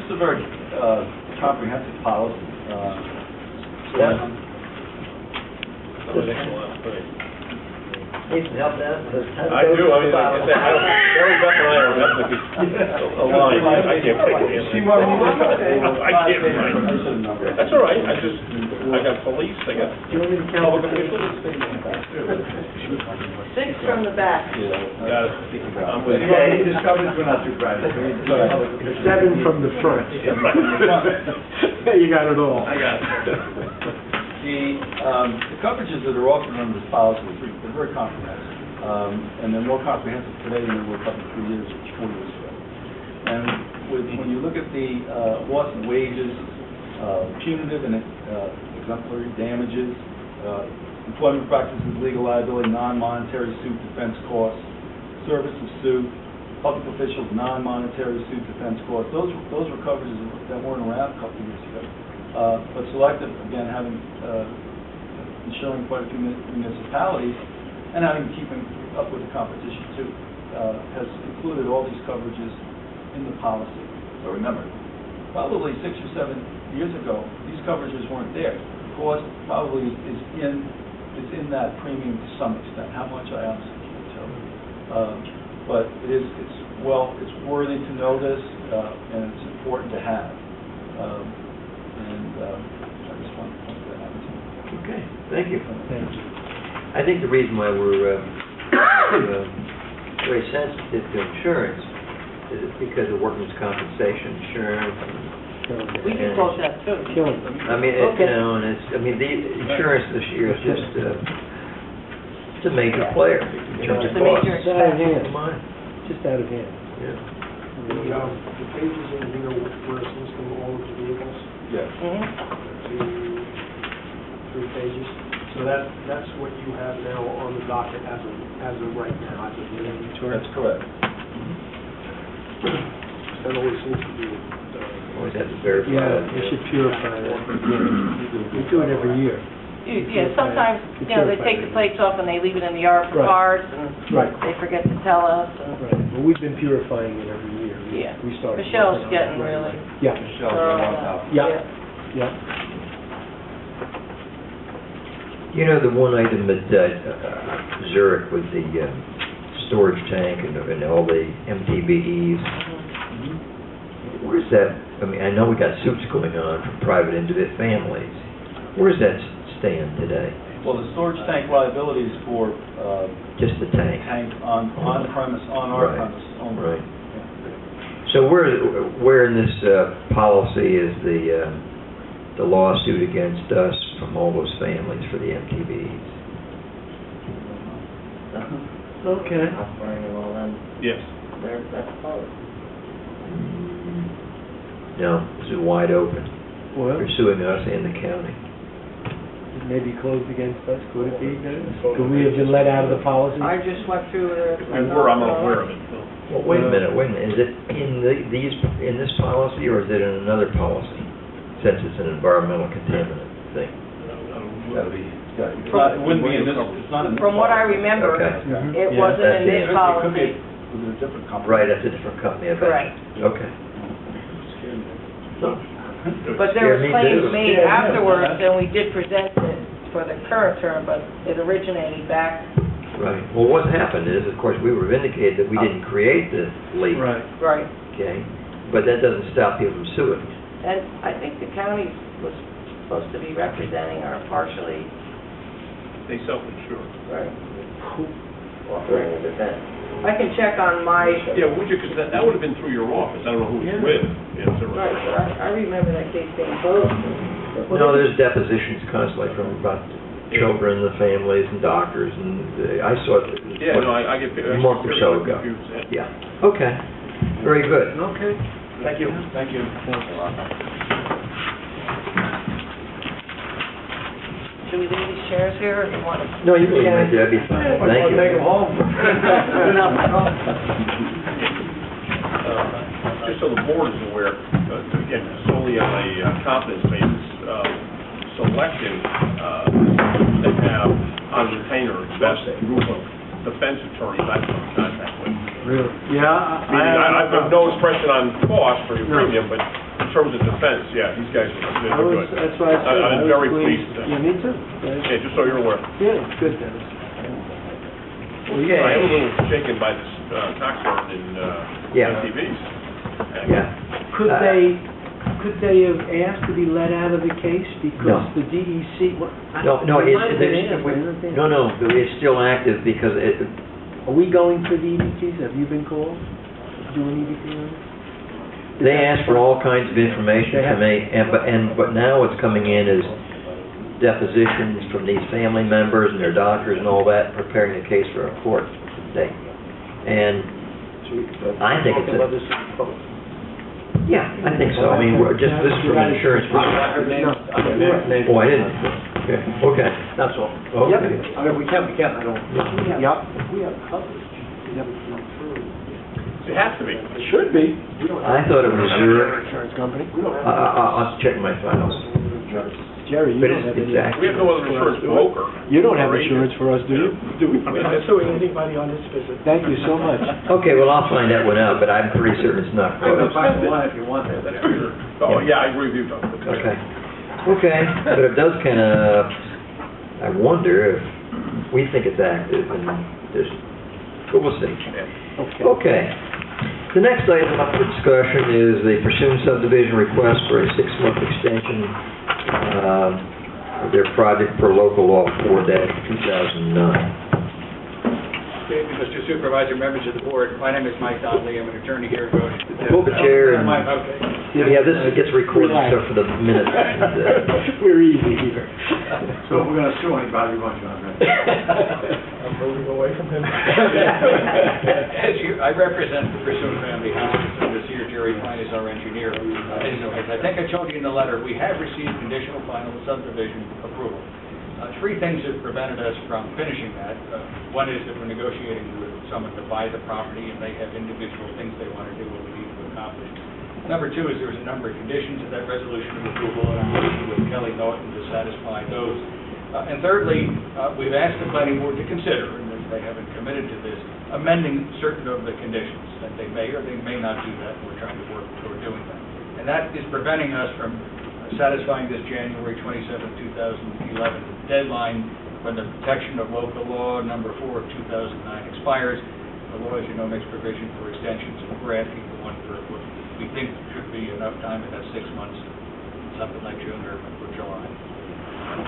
is a very comprehensive policy. Need some help now? I do. I mean, like I said, Gary Beth and I are definitely aligned. I can't take it. I can't write. That's all right. I got police. I got public officials. 6 from the back. Got it. I'm with you. Yeah, he discovered we're not too bright. 7 from the front. You got it all. I got it. The coverages that are offered under this policy are very comprehensive, and they're more comprehensive today than they were a couple of 3 years or 4 years ago. And when you look at the loss of wages, punitive and exemplary damages, employment practices, legal liability, non-monetary suit defense costs, service of suit, public officials, non-monetary suit defense costs, those were coverages that weren't around a couple of years ago. But Selective, again, having insuring quite a few municipalities and having keeping up with the competition too, has included all these coverages in the policy. So remember, probably 6 or 7 years ago, these coverages weren't there. The cost probably is in that premium to some extent. How much, I honestly can't tell you. But it's worthy to know this, and it's important to have. I just want to point that out to you. Okay, thank you. I think the reason why we're very sensitive to insurance is because of workers' compensation insurance. We can quote that too. I mean, the insurance this year is just it's a major player in terms of cost. It's out of hand. Come on. Just out of hand. Yeah. The pages in here where it's listing all of the vehicles, Yes. 3 pages. So that's what you have now on the docket as of right now, as of the end. That's correct. That always seems to be Always have to verify. Yeah, you should purify that. We do it every year. Yeah, sometimes, they take the plates off and they leave it in the yard for Right. cars, and Right. they forget to tell us, and, Right. Well, we've been purifying it every year. yeah. We started. Michelle's getting really Yeah, thorough on that. Yeah. yeah. You know, the one item that Zurich with the storage tank and all the MTBEs, where's that? I mean, I know we got suits going on from private individual families. Where's that stand today? Well, the storage tank liability is for Just the tank. tank on premise, on our Right. premise only. Right. So where in this policy is the lawsuit against us from all those families for the MTBEs? Okay. Yes. That's close. No, is it wide open? Well, They're suing us and the county. it may be closed against us. Could it be, Dennis? Could we have been let out of the policy? I just went through it. I'm unaware of it. Well, wait a minute. Is it in in this policy or is it in another policy? Since it's an environmental contaminant thing. That'd be, it wouldn't be in this, it's not in this. From what I policy. remember, Okay. it Yeah, wasn't that's in this it. It could policy. be with a different company. Right, that's a different company, I bet. Correct. Okay. But there Scared was me claims too. made Yeah, afterwards, yeah. and we did present it for the current term, but it originated back. Right. Well, what happened is, of course, we were vindicated that we didn't create the leak. Right. Right. Okay. But that doesn't stop people from suing. And I think the county was supposed to be representing or partially, They self-insure. right, offering a defense. I can check on my, Yeah, would you, because that would have been through your office. I don't know who it's Yeah. with. Yeah, it's a- right, but I remember that case being closed. No, there's depositions constantly from about children, the families, and doctors, and I saw it. Yeah, no, I get... A month or so ago. confused. Yeah. Okay. Very good. Okay. Thank you. Thank you. Should we leave these chairs here, or do you want to? No, you can. That'd be fine. Thank you. Take them home. Just so the board is aware, again, solely on a confidence basis, Selective, they have on retainer the best group of defense attorneys I've come in contact with. Really? Yeah. Meaning, I have no expression on cost for your No. premium, but terms of defense, yeah, these guys did good. That's why I said. I'm was very pleased. Yeah, me too. Yeah, just so you're aware. Yeah, it's good, Dennis. Well, I am a yeah, little shaken by this tax burden in Yeah. MTVs. yeah. Could they have asked to be let out of the case because No. the DEC? No, It might have been asked, I don't think. no, it's still active because it, Are we going for the EBTs? Have you been called? Do an EBT on it? they ask for all kinds of information from me, but now what's coming in is depositions from these family members and their doctors and all that, preparing the case for a court date. And I think it's yeah, I think so. I mean, this is from an insurance. Oh, I didn't. Okay. That's all. Okay. I mean, we can, I don't. Yep. We have coverage. We haven't come through. It has to be. It should be. I thought it was Zurich. Insurance company? We don't have. I'll check my files. Jerry, you But don't have it's any. active. We have no other insurance broker. You don't have Or insurance agent. for us, do you? Do we plan on suing anybody on this visit? Thank you so much. Okay, well, I'll find that one out, but I'm pretty certain it's not I can closed. find the line if you want that. Oh, yeah, I agree with you, Tom. Okay. Okay, but it does kind of, I wonder if we think it's active and there's, but we'll see. Okay. Okay. The next item up for discussion is the Pursuant subdivision request for a 6-month extension of their project per local law 4-2009. Mr. Supervisor, members of the board, my name is Mike Donnelly, I'm an attorney here at Goshen. Pull the chair and, Okay. yeah, this gets recorded so for the minutes. We're easy here. So if we're gonna sue anybody, we want you on that. I'm moving away from him. I represent the Pursuant family houses, and this here, Jerry Pine is our engineer. As I think I told you in the letter, we have received conditional final subdivision approval. Three things have prevented us from finishing that. One is that we're negotiating with someone to buy the property, and they have individual things they want to do, what we need to accomplish. Number two is there's a number of conditions to that resolution of approval, and I'm working with Kelly Norton to satisfy those. And thirdly, we've asked the planning board to consider, and they haven't committed to this, amending certain of the conditions, that they may or they may not do that, and we're trying to work toward doing that. And that is preventing us from satisfying this January 27, 2011 deadline when the protection of local law number 4 of 2009 expires. The law, as you know, makes provision for extensions, and we're asking for one for what we think should be enough time, and that's 6 months, something like June or July.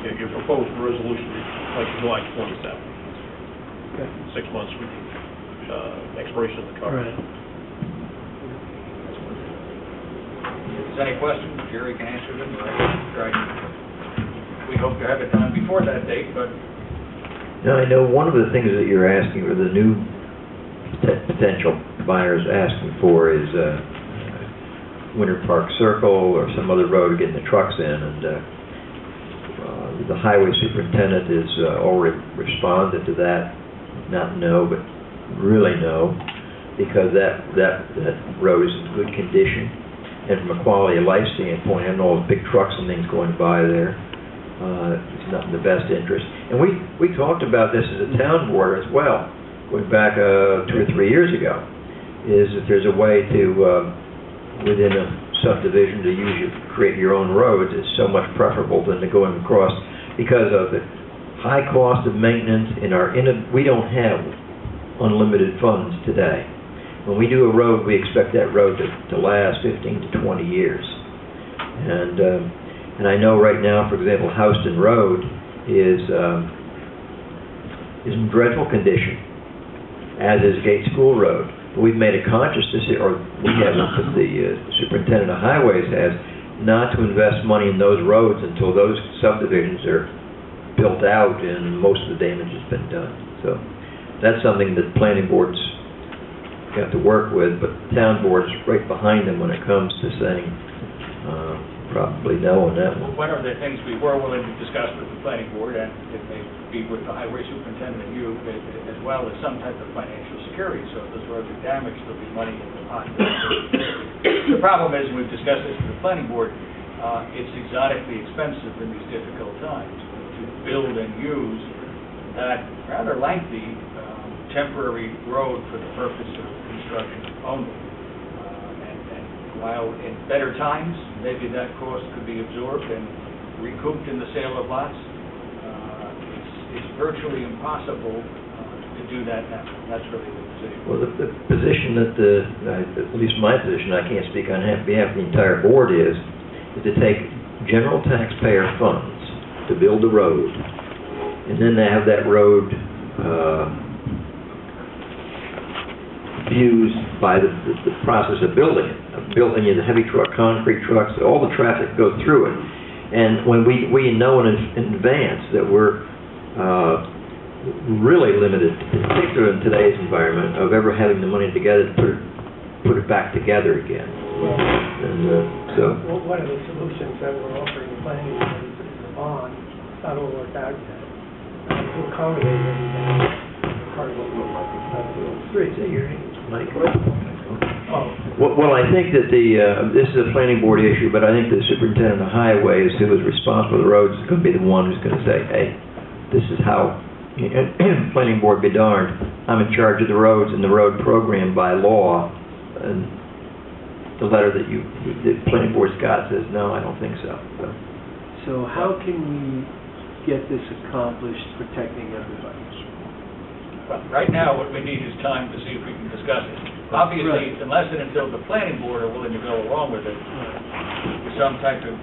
Okay, your proposed resolution, like July 27th. Okay. 6 months with expiration of the cover. Right. If there's any questions, Jerry can answer them, or I can try. We hope to have it done before that date, but Now, I know one of the things that you're asking, or the new potential buyers asking for is Winter Park Circle or some other road getting the trucks in, and the highway superintendent has already responded to that. Not no, but really no, because that road is in good condition, and from a quality of life standpoint, I know big trucks and things going by there. It's not in the best interest. And we talked about this as a town board as well, going back 2 or 3 years ago, is that there's a way to, within a subdivision, to create your own roads. It's so much preferable than to going across, because of the high cost of maintenance in we don't have unlimited funds today. When we do a road, we expect that road to last 15 to 20 years. And I know right now, for example, Houston Road is in dreadful condition, as is Gate School Road. But we've made a conscious decision, or we haven't, but the superintendent of highways has, not to invest money in those roads until those subdivisions are built out and most of the damage has been done. So that's something that planning boards got to work with, but the town board's right behind them when it comes to saying probably no on that one. one of the things we were willing to discuss with the planning board, and it may be with the highway superintendent and you, as well as some type of financial security. So if those roads are damaged, there'll be money in the pot. The problem is, and we've discussed this with the planning board, it's exotically expensive in these difficult times to build and use that rather lengthy temporary road for the purpose of construction only. And while in better times, maybe that cost could be absorbed and recouped in the sale of lots, it's virtually impossible to do that now. That's really the position. Well, the position that at least my position, I can't speak on behalf of the entire board, is to take general taxpayer funds to build a road, and then to have that road used by the process of building it. Building the heavy truck, concrete trucks, all the traffic goes through it. And when we know in advance that we're really limited, particularly in today's environment, of ever having the money together to put it back together again. And so... Well, one of the solutions that we're offering the planning is a bond. It's not all worked out yet. To accommodate everything, part of what we're looking at. Great, so you're Mike. Oh. Well, I think that this is a planning board issue, but I think the superintendent of highways, who is responsible for the roads, is going to be the one who's going to say, hey, this is how, planning board be darned, I'm in charge of the roads and the road program by law. And the letter that the planning board's got says, no, I don't think so. So how can we get this accomplished, protecting everybody? Well, right now, what we need is time to see if we can discuss it. Obviously, unless and until the planning board are willing to go along with it, with some type of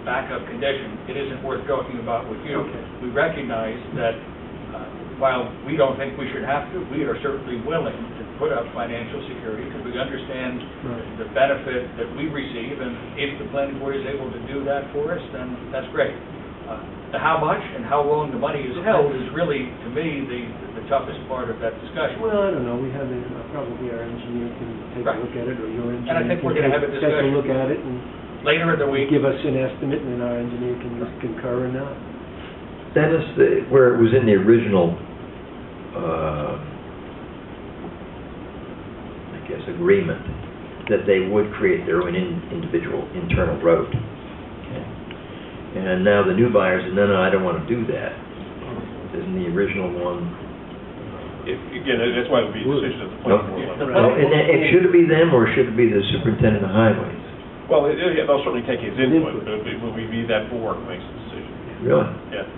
backup condition, it isn't worth talking about with you. Okay. We recognize that while we don't think we should have to, we are certainly willing to put up financial security because we understand the benefit that we receive, and if the planning board is able to do that for us, then that's great. The how much and how long the money is held is really, to me, the toughest part of that discussion. Well, I don't know. We have probably our engineer can take a look at it, or your engineer And I think we're going to have a take a discussion look at it and later in the week. give us an estimate, and then our engineer can just concur or not. That is where it was in the original, I guess, agreement, that they would create their own individual internal road. And now the new buyers, no, I don't want to do that. Isn't the original one? Again, that's why it would be a decision at the planning board level. And should it be them, or should it be the superintendent of highways? Well, they'll certainly take his input, but it will be that board who makes the decision. Really? Yeah.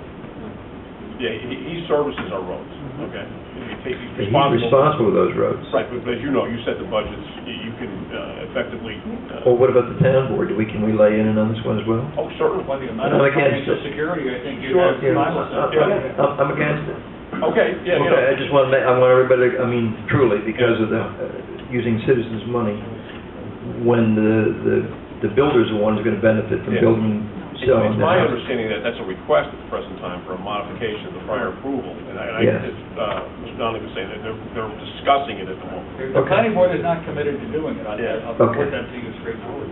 Yeah, he services our roads, okay? He's He's responsible for those roads. Right, but as you know, you set the budgets, you can effectively... Well, what about the town board? Can we lay in on this one as well? Oh, certainly. Well, the amount I'm of against financial it. security, I think you Sure, have yeah. finalized. I'm against it. Okay, yeah, Okay, I just want to I want everybody to, truly, because of the, using citizens' money, when the builder's the one who's going to benefit from building, selling It's the my house. understanding that that's a request at the present time for a modification of the prior approval. And Yes. Mr. Donnelly was saying that they're discussing it at the moment. The planning board is not committed to doing it. I'll Okay. report that to you straightforward.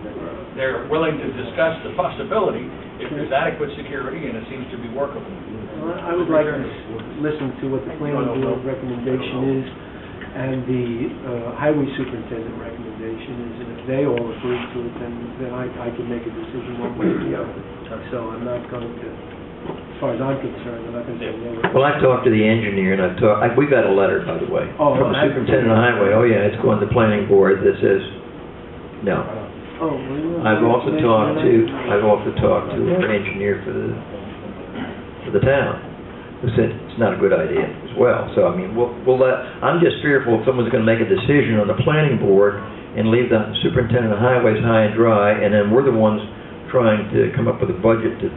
They're willing to discuss the possibility if there's adequate security and it seems to be workable. Well, I would like to listen to what the planning board recommendation is and the highway superintendent recommendation is, and if they all agree to it, then I can make a decision one way or the other. So I'm not going to, as far as I'm concerned, I'm not going to say no. Well, I've talked to the engineer, and we got a letter, by the way, from the superintendent of highway. Oh, yeah, it's going to the planning board that says, no. Oh, well, I've also talked to our engineer for the town, who said it's not a good idea as well. So, I'm just fearful if someone's going to make a decision on the planning board and leave the superintendent of highways high and dry, and then we're the ones trying to come up with a budget to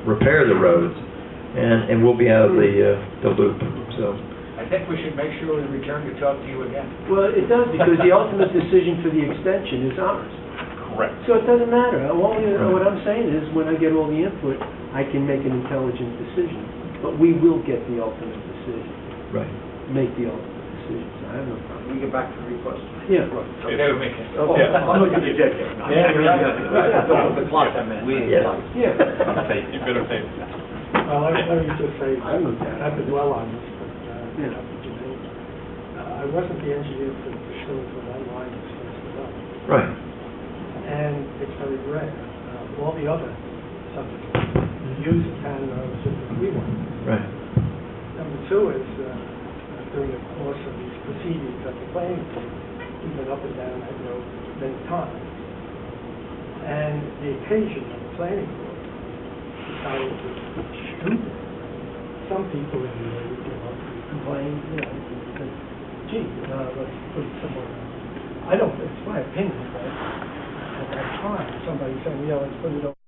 repair the roads, and we'll be out of the loop. So I think we should make sure we return to talk to you again. Well, it does, because the ultimate decision for the extension is ours. Correct. So it doesn't matter. What I'm saying is, when I get all the input, I can make an intelligent decision. But we will get the ultimate decision. right. Make the ultimate decision. So I have no problem. We get back to the request. Yeah. Okay, we'll make it. Okay. I'm looking at the jet here. The clock, I meant. Yeah. Yeah. You better take it. Well, let me just say, not to dwell on this, but, Yeah. I wasn't the engineer for the facility when that line was first developed. Right. And it's very rare. All the other subdivisions use the town roads just as we want. Right. Number two is, during the course of these proceedings at the planning board, we've been up and down that road many times. And the occasion of the planning board decided to be stupid. Some people in the area, complained, said, gee, let's put it somewhere else. I don't, it's my opinion, but at that time, somebody said, let's put it over.